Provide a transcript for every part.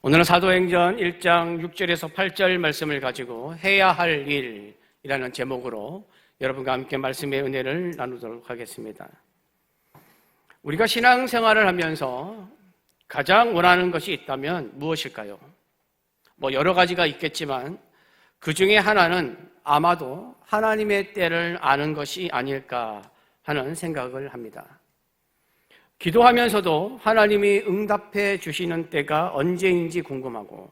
오늘은 사도행전 1장 6절에서 8절 말씀을 가지고 해야 할 일이라는 제목으로 여러분과 함께 말씀의 은혜를 나누도록 하겠습니다. 우리가 신앙생활을 하면서 가장 원하는 것이 있다면 무엇일까요? 여러 가지가 있겠지만 그 중에 하나는 아마도 하나님의 때를 아는 것이 아닐까 하는 생각을 합니다. 기도하면서도 하나님이 응답해 주시는 때가 언제인지 궁금하고,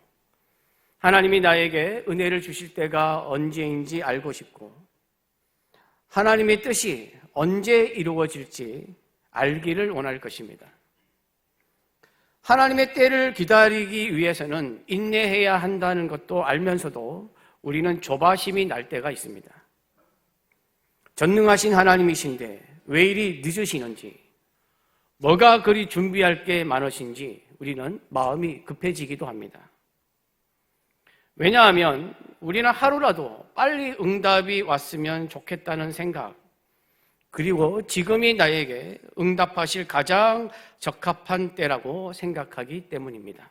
하나님이 나에게 은혜를 주실 때가 언제인지 알고 싶고, 하나님의 뜻이 언제 이루어질지 알기를 원할 것입니다. 하나님의 때를 기다리기 위해서는 인내해야 한다는 것도 알면서도 우리는 조바심이 날 때가 있습니다. 전능하신 하나님이신데 왜 이리 늦으시는지, 뭐가 그리 준비할 게 많으신지 우리는 마음이 급해지기도 합니다. 왜냐하면 우리는 하루라도 빨리 응답이 왔으면 좋겠다는 생각, 그리고 지금이 나에게 응답하실 가장 적합한 때라고 생각하기 때문입니다.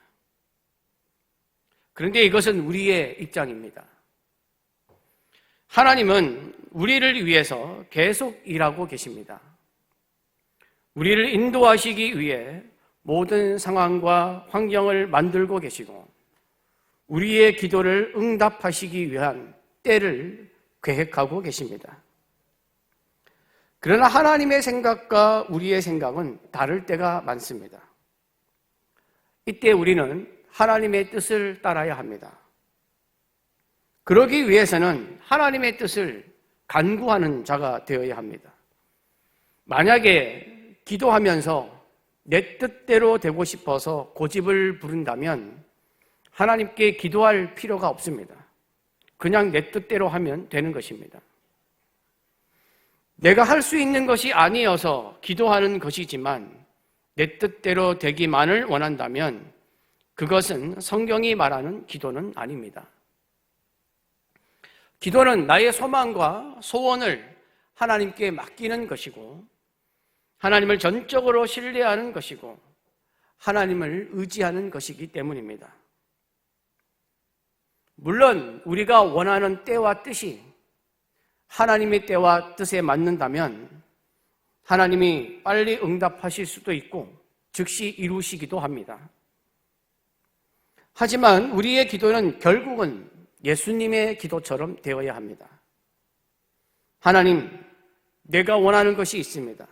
그런데 이것은 우리의 입장입니다. 하나님은 우리를 위해서 계속 일하고 계십니다. 우리를 인도하시기 위해 모든 상황과 환경을 만들고 계시고, 우리의 기도를 응답하시기 위한 때를 계획하고 계십니다. 그러나 하나님의 생각과 우리의 생각은 다를 때가 많습니다. 이때 우리는 하나님의 뜻을 따라야 합니다. 그러기 위해서는 하나님의 뜻을 간구하는 자가 되어야 합니다. 만약에 기도하면서 내 뜻대로 되고 싶어서 고집을 부른다면 하나님께 기도할 필요가 없습니다. 그냥 내 뜻대로 하면 되는 것입니다. 내가 할 수 있는 것이 아니어서 기도하는 것이지만 내 뜻대로 되기만을 원한다면 그것은 성경이 말하는 기도는 아닙니다. 기도는 나의 소망과 소원을 하나님께 맡기는 것이고, 하나님을 전적으로 신뢰하는 것이고, 하나님을 의지하는 것이기 때문입니다. 물론 우리가 원하는 때와 뜻이 하나님의 때와 뜻에 맞는다면 하나님이 빨리 응답하실 수도 있고 즉시 이루시기도 합니다. 하지만 우리의 기도는 결국은 예수님의 기도처럼 되어야 합니다. 하나님, 내가 원하는 것이 있습니다.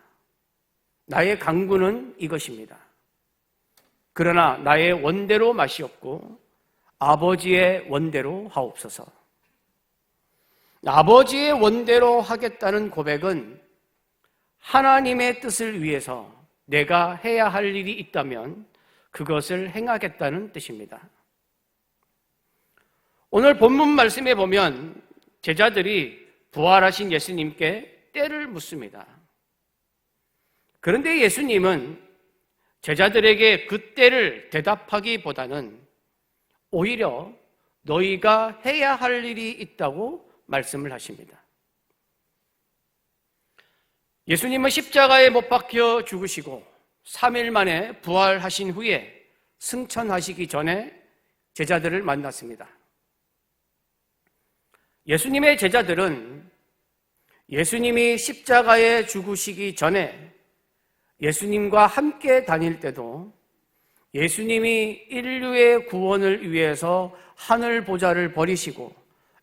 나의 간구는 이것입니다. 그러나 나의 원대로 마시옵고 아버지의 원대로 하옵소서. 아버지의 원대로 하겠다는 고백은 하나님의 뜻을 위해서 내가 해야 할 일이 있다면 그것을 행하겠다는 뜻입니다. 오늘 본문 말씀에 보면 제자들이 부활하신 예수님께 때를 묻습니다. 그런데 예수님은 제자들에게 그 때를 대답하기보다는 오히려 너희가 해야 할 일이 있다고 말씀을 하십니다. 예수님은 십자가에 못 박혀 죽으시고 3일 만에 부활하신 후에 승천하시기 전에 제자들을 만났습니다. 예수님의 제자들은 예수님이 십자가에 죽으시기 전에 예수님과 함께 다닐 때도 예수님이 인류의 구원을 위해서 하늘 보좌를 버리시고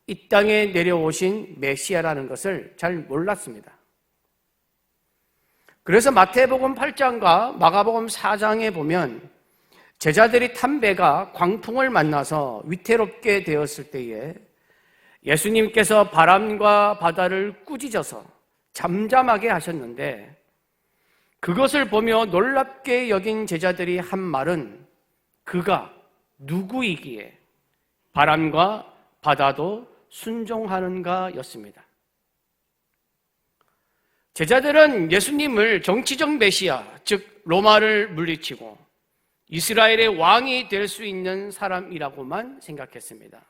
이 땅에 내려오신 메시아라는 것을 잘 몰랐습니다. 그래서 마태복음 8장과 마가복음 4장에 보면 제자들이 탄 배가 광풍을 만나서 위태롭게 되었을 때에 예수님께서 바람과 바다를 꾸짖어서 잠잠하게 하셨는데, 그것을 보며 놀랍게 여긴 제자들이 한 말은 그가 누구이기에 바람과 바다도 순종하는가 였습니다. 제자들은 예수님을 정치적 메시아, 즉 로마를 물리치고 이스라엘의 왕이 될 수 있는 사람이라고만 생각했습니다.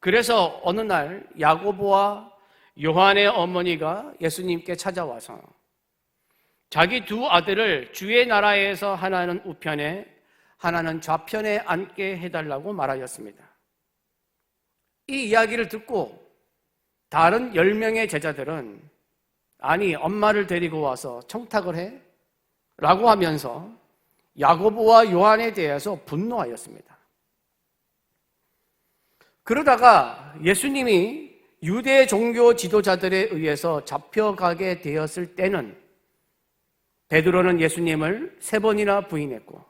그래서 어느 날 야고보와 요한의 어머니가 예수님께 찾아와서 자기 두 아들을 주의 나라에서 하나는 우편에 하나는 좌편에 앉게 해달라고 말하였습니다. 이 이야기를 듣고 다른 10명의 제자들은 아니 엄마를 데리고 와서 청탁을 해? 라고 하면서 야고보와 요한에 대해서 분노하였습니다. 그러다가 예수님이 유대 종교 지도자들에 의해서 잡혀가게 되었을 때는 베드로는 예수님을 3번이나 부인했고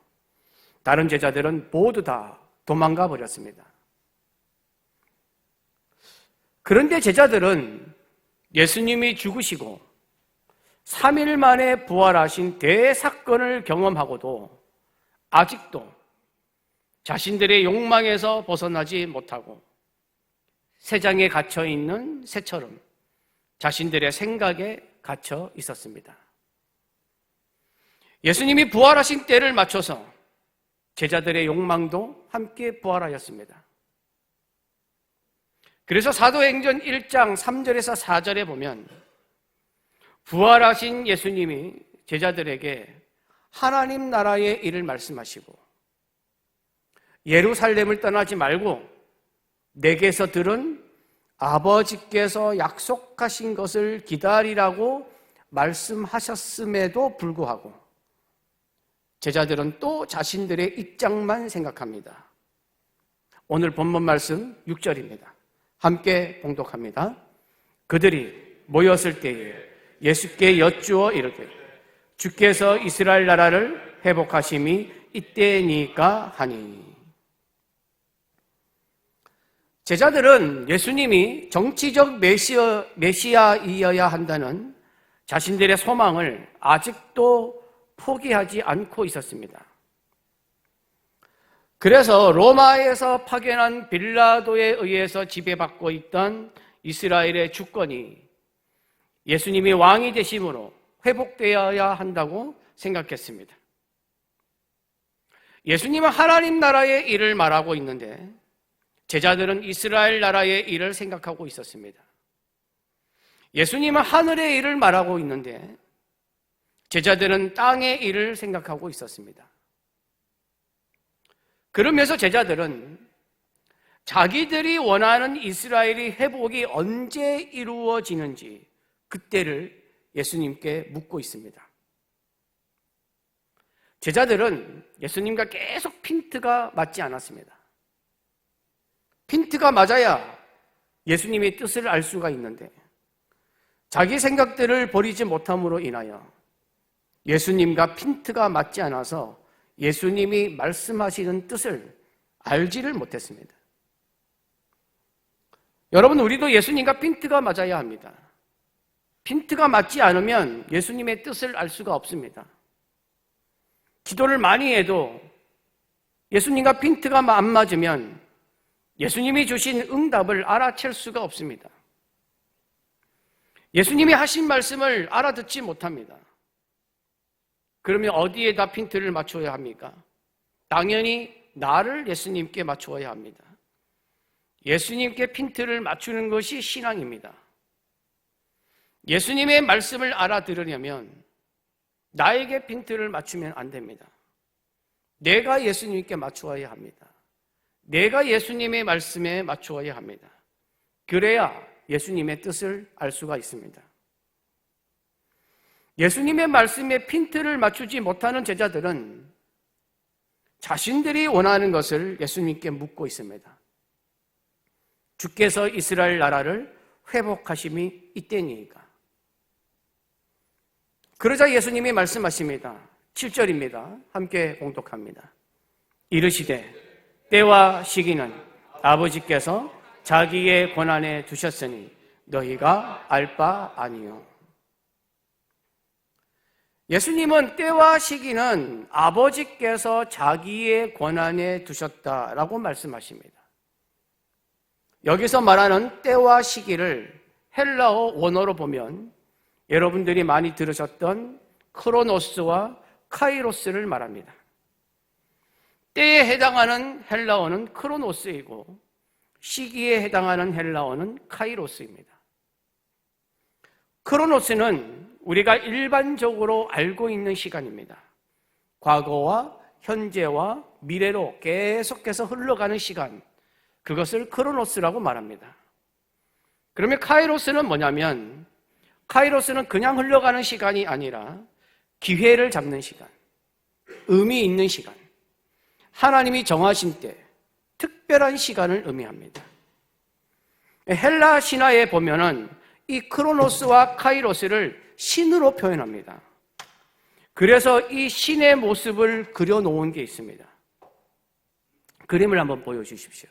다른 제자들은 모두 다 도망가 버렸습니다. 그런데 제자들은 예수님이 죽으시고 3일 만에 부활하신 대사건을 경험하고도 아직도 자신들의 욕망에서 벗어나지 못하고 새장에 갇혀 있는 새처럼 자신들의 생각에 갇혀 있었습니다. 예수님이 부활하신 때를 맞춰서 제자들의 욕망도 함께 부활하였습니다. 그래서 사도행전 1장 3절에서 4절에 보면 부활하신 예수님이 제자들에게 하나님 나라의 일을 말씀하시고 예루살렘을 떠나지 말고 내게서 들은 아버지께서 약속하신 것을 기다리라고 말씀하셨음에도 불구하고 제자들은 또 자신들의 입장만 생각합니다. 오늘 본문 말씀 6절입니다. 함께 봉독합니다. 그들이 모였을 때에 예수께 여쭈어 이르되 주께서 이스라엘 나라를 회복하심이 이때니까 하니. 제자들은 예수님이 정치적 메시아이어야 한다는 자신들의 소망을 아직도 포기하지 않고 있었습니다. 그래서 로마에서 파견한 빌라도에 의해서 지배받고 있던 이스라엘의 주권이 예수님이 왕이 되심으로 회복되어야 한다고 생각했습니다. 예수님은 하나님 나라의 일을 말하고 있는데 제자들은 이스라엘 나라의 일을 생각하고 있었습니다. 예수님은 하늘의 일을 말하고 있는데 제자들은 땅의 일을 생각하고 있었습니다. 그러면서 제자들은 자기들이 원하는 이스라엘의 회복이 언제 이루어지는지 그때를 예수님께 묻고 있습니다. 제자들은 예수님과 계속 핀트가 맞지 않았습니다. 핀트가 맞아야 예수님의 뜻을 알 수가 있는데 자기 생각들을 버리지 못함으로 인하여 예수님과 핀트가 맞지 않아서 예수님이 말씀하시는 뜻을 알지를 못했습니다. 여러분, 우리도 예수님과 핀트가 맞아야 합니다. 핀트가 맞지 않으면 예수님의 뜻을 알 수가 없습니다. 기도를 많이 해도 예수님과 핀트가 안 맞으면 예수님이 주신 응답을 알아챌 수가 없습니다. 예수님이 하신 말씀을 알아듣지 못합니다. 그러면 어디에다 핀트를 맞춰야 합니까? 당연히 나를 예수님께 맞추어야 합니다. 예수님께 핀트를 맞추는 것이 신앙입니다. 예수님의 말씀을 알아들으려면 나에게 핀트를 맞추면 안 됩니다. 내가 예수님께 맞추어야 합니다. 내가 예수님의 말씀에 맞추어야 합니다. 그래야 예수님의 뜻을 알 수가 있습니다. 예수님의 말씀에 핀트를 맞추지 못하는 제자들은 자신들이 원하는 것을 예수님께 묻고 있습니다. 주께서 이스라엘 나라를 회복하심이 이때니까. 그러자 예수님이 말씀하십니다. 7절입니다. 함께 봉독합니다. 이르시되 때와 시기는 아버지께서 자기의 권한에 두셨으니 너희가 알 바 아니요. 예수님은 때와 시기는 아버지께서 자기의 권한에 두셨다라고 말씀하십니다. 여기서 말하는 때와 시기를 헬라어 원어로 보면 여러분들이 많이 들으셨던 크로노스와 카이로스를 말합니다. 때에 해당하는 헬라어는 크로노스이고 시기에 해당하는 헬라어는 카이로스입니다. 크로노스는 우리가 일반적으로 알고 있는 시간입니다. 과거와 현재와 미래로 계속해서 흘러가는 시간, 그것을 크로노스라고 말합니다. 그러면 카이로스는 뭐냐면, 카이로스는 그냥 흘러가는 시간이 아니라 기회를 잡는 시간, 의미 있는 시간, 하나님이 정하신 때 특별한 시간을 의미합니다. 헬라 신화에 보면은 이 크로노스와 카이로스를 신으로 표현합니다. 그래서 이 신의 모습을 그려놓은 게 있습니다. 그림을 한번 보여주십시오.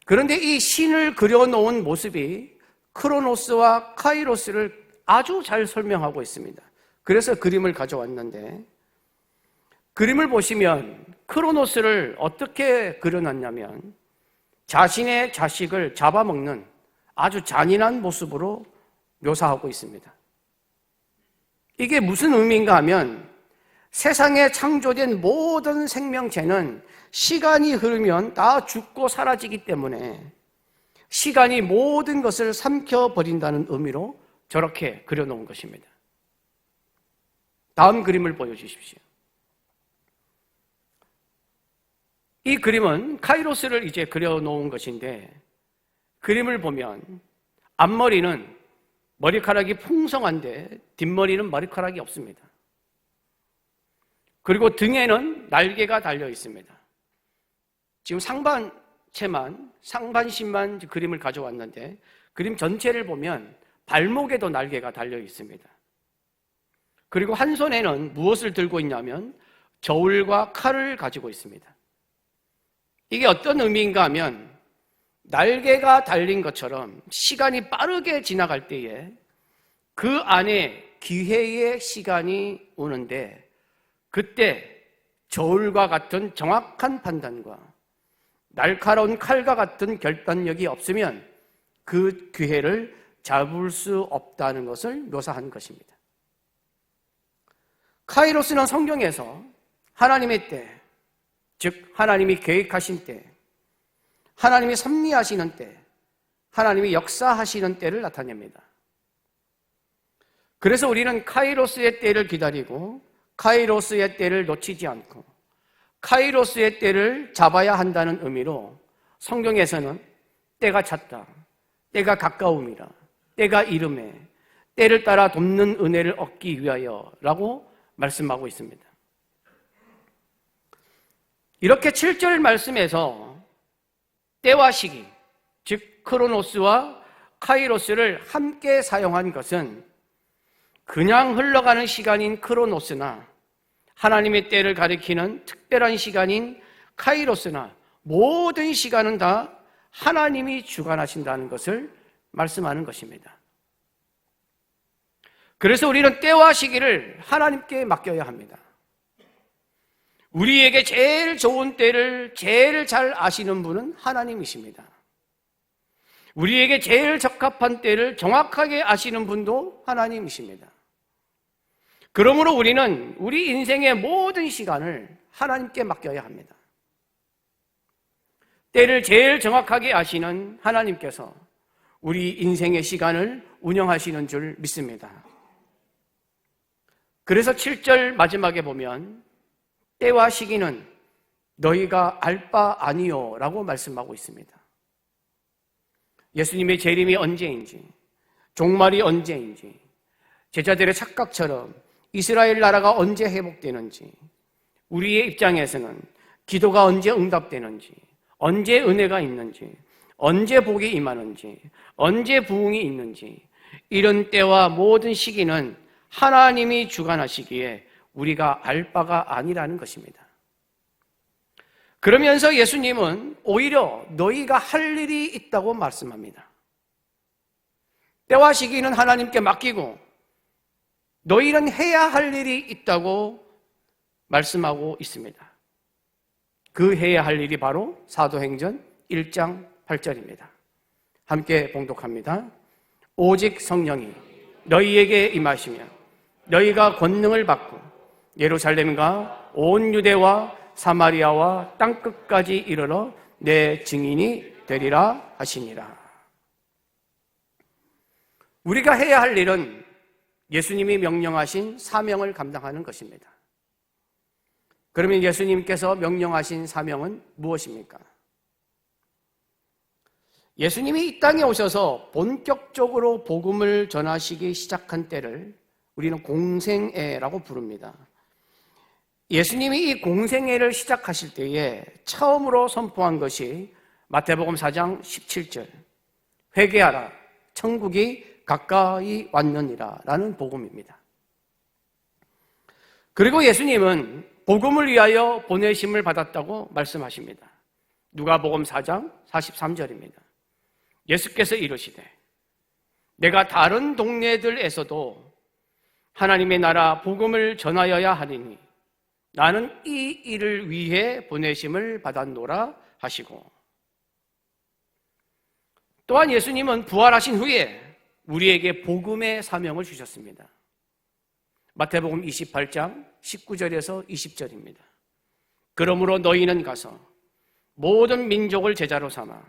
그런데 이 신을 그려놓은 모습이 크로노스와 카이로스를 아주 잘 설명하고 있습니다. 그래서 그림을 가져왔는데, 그림을 보시면 크로노스를 어떻게 그려놨냐면 자신의 자식을 잡아먹는 아주 잔인한 모습으로 묘사하고 있습니다. 이게 무슨 의미인가 하면, 세상에 창조된 모든 생명체는 시간이 흐르면 다 죽고 사라지기 때문에 시간이 모든 것을 삼켜버린다는 의미로 저렇게 그려놓은 것입니다. 다음 그림을 보여주십시오. 이 그림은 카이로스를 이제 그려놓은 것인데, 그림을 보면 앞머리는 머리카락이 풍성한데 뒷머리는 머리카락이 없습니다. 그리고 등에는 날개가 달려 있습니다. 지금 상반신만 그림을 가져왔는데, 그림 전체를 보면 발목에도 날개가 달려 있습니다. 그리고 한 손에는 무엇을 들고 있냐면 저울과 칼을 가지고 있습니다. 이게 어떤 의미인가 하면, 날개가 달린 것처럼 시간이 빠르게 지나갈 때에 그 안에 기회의 시간이 오는데, 그때 저울과 같은 정확한 판단과 날카로운 칼과 같은 결단력이 없으면 그 기회를 잡을 수 없다는 것을 묘사한 것입니다. 카이로스는 성경에서 하나님의 때, 즉 하나님이 계획하신 때, 하나님이 섭리하시는 때, 하나님이 역사하시는 때를 나타냅니다. 그래서 우리는 카이로스의 때를 기다리고 카이로스의 때를 놓치지 않고 카이로스의 때를 잡아야 한다는 의미로 성경에서는 때가 찼다, 때가 가까움이라, 때가 이름에, 때를 따라 돕는 은혜를 얻기 위하여 라고 말씀하고 있습니다. 이렇게 7절 말씀에서 때와 시기, 즉 크로노스와 카이로스를 함께 사용한 것은 그냥 흘러가는 시간인 크로노스나 하나님의 때를 가리키는 특별한 시간인 카이로스나 모든 시간은 다 하나님이 주관하신다는 것을 말씀하는 것입니다. 그래서 우리는 때와 시기를 하나님께 맡겨야 합니다. 우리에게 제일 좋은 때를 제일 잘 아시는 분은 하나님이십니다. 우리에게 제일 적합한 때를 정확하게 아시는 분도 하나님이십니다. 그러므로 우리는 우리 인생의 모든 시간을 하나님께 맡겨야 합니다. 때를 제일 정확하게 아시는 하나님께서 우리 인생의 시간을 운영하시는 줄 믿습니다. 그래서 7절 마지막에 보면 때와 시기는 너희가 알 바 아니요 라고 말씀하고 있습니다. 예수님의 재림이 언제인지, 종말이 언제인지, 제자들의 착각처럼 이스라엘 나라가 언제 회복되는지, 우리의 입장에서는 기도가 언제 응답되는지, 언제 은혜가 있는지, 언제 복이 임하는지, 언제 부흥이 있는지, 이런 때와 모든 시기는 하나님이 주관하시기에 우리가 알 바가 아니라는 것입니다. 그러면서 예수님은 오히려 너희가 할 일이 있다고 말씀합니다. 때와 시기는 하나님께 맡기고 너희는 해야 할 일이 있다고 말씀하고 있습니다. 그 해야 할 일이 바로 사도행전 1장 8절입니다. 함께 봉독합니다. 오직 성령이 너희에게 임하시며 너희가 권능을 받고 예루살렘과 온 유대와 사마리아와 땅끝까지 이르러 내 증인이 되리라 하시니라. 우리가 해야 할 일은 예수님이 명령하신 사명을 감당하는 것입니다. 그러면 예수님께서 명령하신 사명은 무엇입니까? 예수님이 이 땅에 오셔서 본격적으로 복음을 전하시기 시작한 때를 우리는 공생애라고 부릅니다. 예수님이 이 공생애를 시작하실 때에 처음으로 선포한 것이 마태복음 4장 17절, 회개하라, 천국이 가까이 왔느니라 라는 복음입니다. 그리고 예수님은 복음을 위하여 보내심을 받았다고 말씀하십니다. 누가복음 4장 43절입니다. 예수께서 이르시되 내가 다른 동네들에서도 하나님의 나라 복음을 전하여야 하리니 나는 이 일을 위해 보내심을 받았노라 하시고, 또한 예수님은 부활하신 후에 우리에게 복음의 사명을 주셨습니다. 마태복음 28장 19절에서 20절입니다. 그러므로 너희는 가서 모든 민족을 제자로 삼아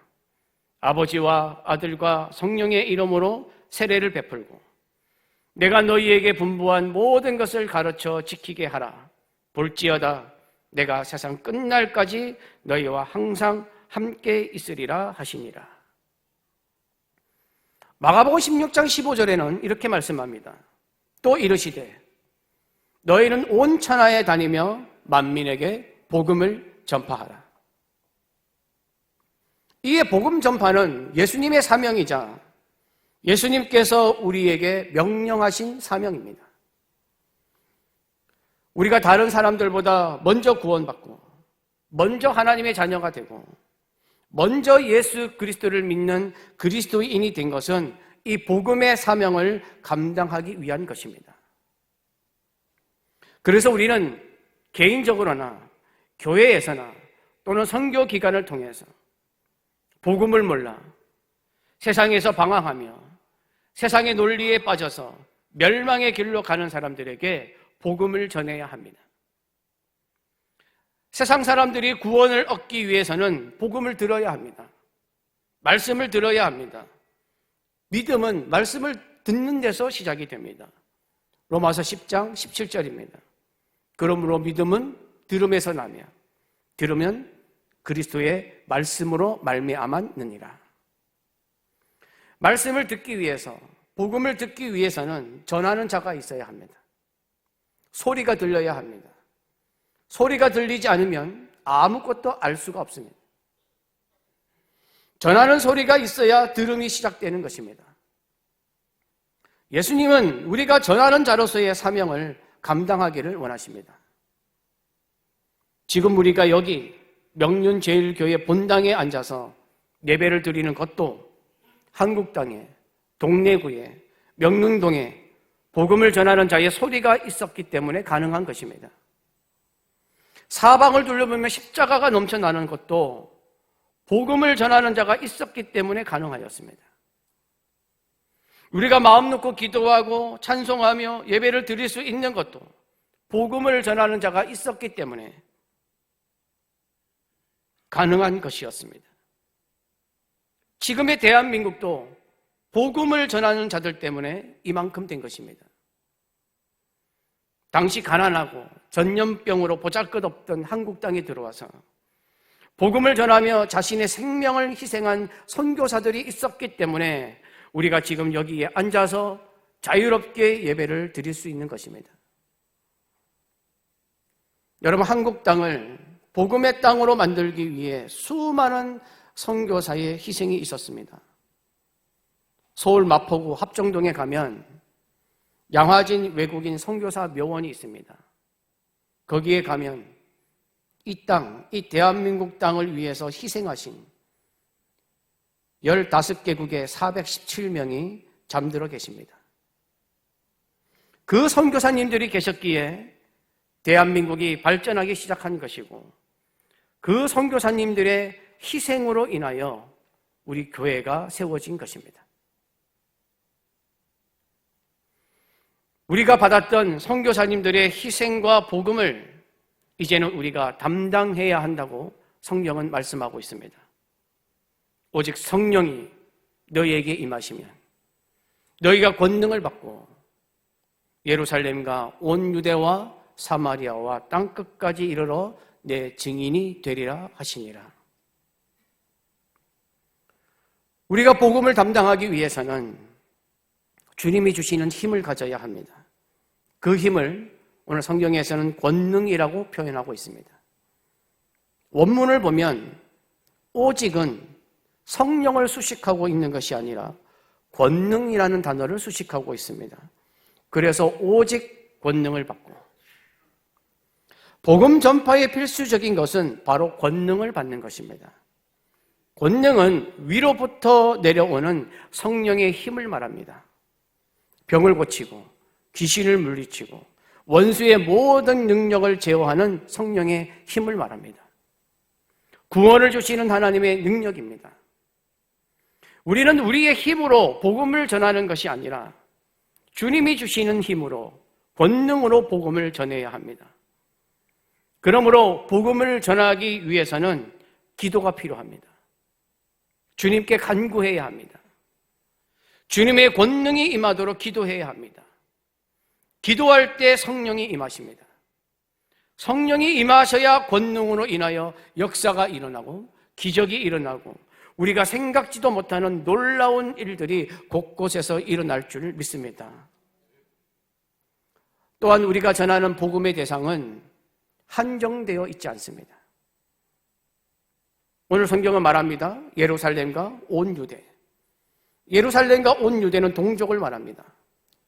아버지와 아들과 성령의 이름으로 세례를 베풀고 내가 너희에게 분부한 모든 것을 가르쳐 지키게 하라. 볼지어다 내가 세상 끝날까지 너희와 항상 함께 있으리라 하시니라. 마가복음 16장 15절에는 이렇게 말씀합니다. 또 이르시되 너희는 온 천하에 다니며 만민에게 복음을 전파하라. 이에 복음 전파는 예수님의 사명이자 예수님께서 우리에게 명령하신 사명입니다. 우리가 다른 사람들보다 먼저 구원받고 먼저 하나님의 자녀가 되고 먼저 예수 그리스도를 믿는 그리스도인이 된 것은 이 복음의 사명을 감당하기 위한 것입니다. 그래서 우리는 개인적으로나 교회에서나 또는 선교 기관을 통해서 복음을 몰라 세상에서 방황하며 세상의 논리에 빠져서 멸망의 길로 가는 사람들에게 복음을 전해야 합니다. 세상 사람들이 구원을 얻기 위해서는 복음을 들어야 합니다. 말씀을 들어야 합니다. 믿음은 말씀을 듣는 데서 시작이 됩니다. 로마서 10장 17절입니다. 그러므로 믿음은 들음에서 나며 들으면 그리스도의 말씀으로 말미암았느니라. 말씀을 듣기 위해서, 복음을 듣기 위해서는 전하는 자가 있어야 합니다. 소리가 들려야 합니다. 소리가 들리지 않으면 아무것도 알 수가 없습니다. 전하는 소리가 있어야 들음이 시작되는 것입니다. 예수님은 우리가 전하는 자로서의 사명을 감당하기를 원하십니다. 지금 우리가 여기 명륜제일교회 본당에 앉아서 예배를 드리는 것도 한국 땅에, 동래구에, 명륜동에 복음을 전하는 자의 소리가 있었기 때문에 가능한 것입니다. 사방을 둘러보면 십자가가 넘쳐나는 것도 복음을 전하는 자가 있었기 때문에 가능하였습니다. 우리가 마음 놓고 기도하고 찬송하며 예배를 드릴 수 있는 것도 복음을 전하는 자가 있었기 때문에 가능한 것이었습니다. 지금의 대한민국도 복음을 전하는 자들 때문에 이만큼 된 것입니다. 당시 가난하고 전염병으로 보잘것없던 한국 땅에 들어와서 복음을 전하며 자신의 생명을 희생한 선교사들이 있었기 때문에 우리가 지금 여기에 앉아서 자유롭게 예배를 드릴 수 있는 것입니다. 여러분, 한국 땅을 복음의 땅으로 만들기 위해 수많은 선교사의 희생이 있었습니다. 서울 마포구 합정동에 가면 양화진 외국인 선교사 묘원이 있습니다. 거기에 가면 이 땅, 이 대한민국 땅을 위해서 희생하신 15개국의 417명이 잠들어 계십니다. 그 선교사님들이 계셨기에 대한민국이 발전하기 시작한 것이고 그 선교사님들의 희생으로 인하여 우리 교회가 세워진 것입니다. 우리가 받았던 선교사님들의 희생과 복음을 이제는 우리가 담당해야 한다고 성경은 말씀하고 있습니다. 오직 성령이 너희에게 임하시면 너희가 권능을 받고 예루살렘과 온 유대와 사마리아와 땅끝까지 이르러 내 증인이 되리라 하시니라. 우리가 복음을 담당하기 위해서는 주님이 주시는 힘을 가져야 합니다. 그 힘을 오늘 성경에서는 권능이라고 표현하고 있습니다. 원문을 보면 오직은 성령을 수식하고 있는 것이 아니라 권능이라는 단어를 수식하고 있습니다. 그래서 오직 권능을 받고, 복음 전파의 필수적인 것은 바로 권능을 받는 것입니다. 권능은 위로부터 내려오는 성령의 힘을 말합니다. 병을 고치고 귀신을 물리치고 원수의 모든 능력을 제어하는 성령의 힘을 말합니다. 구원을 주시는 하나님의 능력입니다. 우리는 우리의 힘으로 복음을 전하는 것이 아니라 주님이 주시는 힘으로, 권능으로 복음을 전해야 합니다. 그러므로 복음을 전하기 위해서는 기도가 필요합니다. 주님께 간구해야 합니다. 주님의 권능이 임하도록 기도해야 합니다. 기도할 때 성령이 임하십니다. 성령이 임하셔야 권능으로 인하여 역사가 일어나고 기적이 일어나고 우리가 생각지도 못하는 놀라운 일들이 곳곳에서 일어날 줄 믿습니다. 또한 우리가 전하는 복음의 대상은 한정되어 있지 않습니다. 오늘 성경은 말합니다. 예루살렘과 온 유대. 예루살렘과 온 유대는 동족을 말합니다.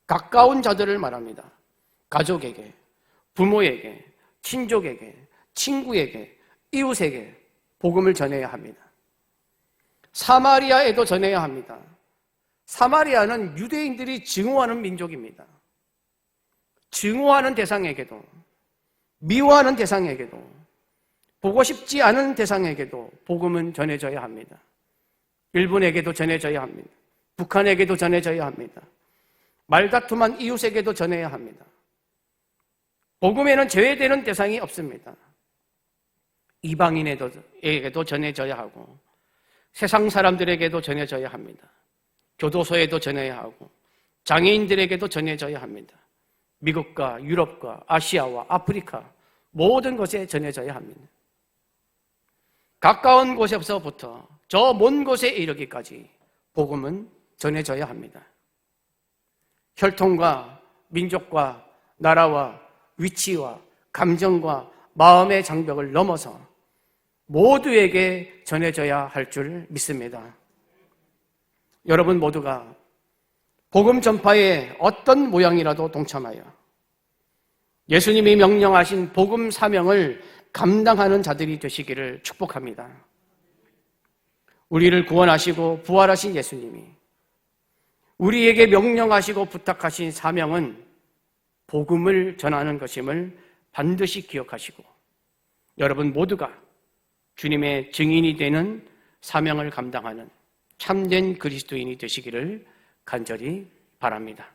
가까운 자들을 말합니다. 가족에게, 부모에게, 친족에게, 친구에게, 이웃에게 복음을 전해야 합니다. 사마리아에도 전해야 합니다. 사마리아는 유대인들이 증오하는 민족입니다. 증오하는 대상에게도, 미워하는 대상에게도, 보고 싶지 않은 대상에게도 복음은 전해져야 합니다. 일본에게도 전해져야 합니다. 북한에게도 전해져야 합니다. 말다툼한 이웃에게도 전해야 합니다. 복음에는 제외되는 대상이 없습니다. 이방인에게도 전해져야 하고 세상 사람들에게도 전해져야 합니다. 교도소에도 전해야 하고 장애인들에게도 전해져야 합니다. 미국과 유럽과 아시아와 아프리카 모든 곳에 전해져야 합니다. 가까운 곳에서부터 저 먼 곳에 이르기까지 복음은 전해져야 합니다. 혈통과 민족과 나라와 위치와 감정과 마음의 장벽을 넘어서 모두에게 전해져야 할 줄 믿습니다. 여러분 모두가 복음 전파에 어떤 모양이라도 동참하여 예수님이 명령하신 복음 사명을 감당하는 자들이 되시기를 축복합니다. 우리를 구원하시고 부활하신 예수님이 우리에게 명령하시고 부탁하신 사명은 복음을 전하는 것임을 반드시 기억하시고 여러분 모두가 주님의 증인이 되는 사명을 감당하는 참된 그리스도인이 되시기를 간절히 바랍니다.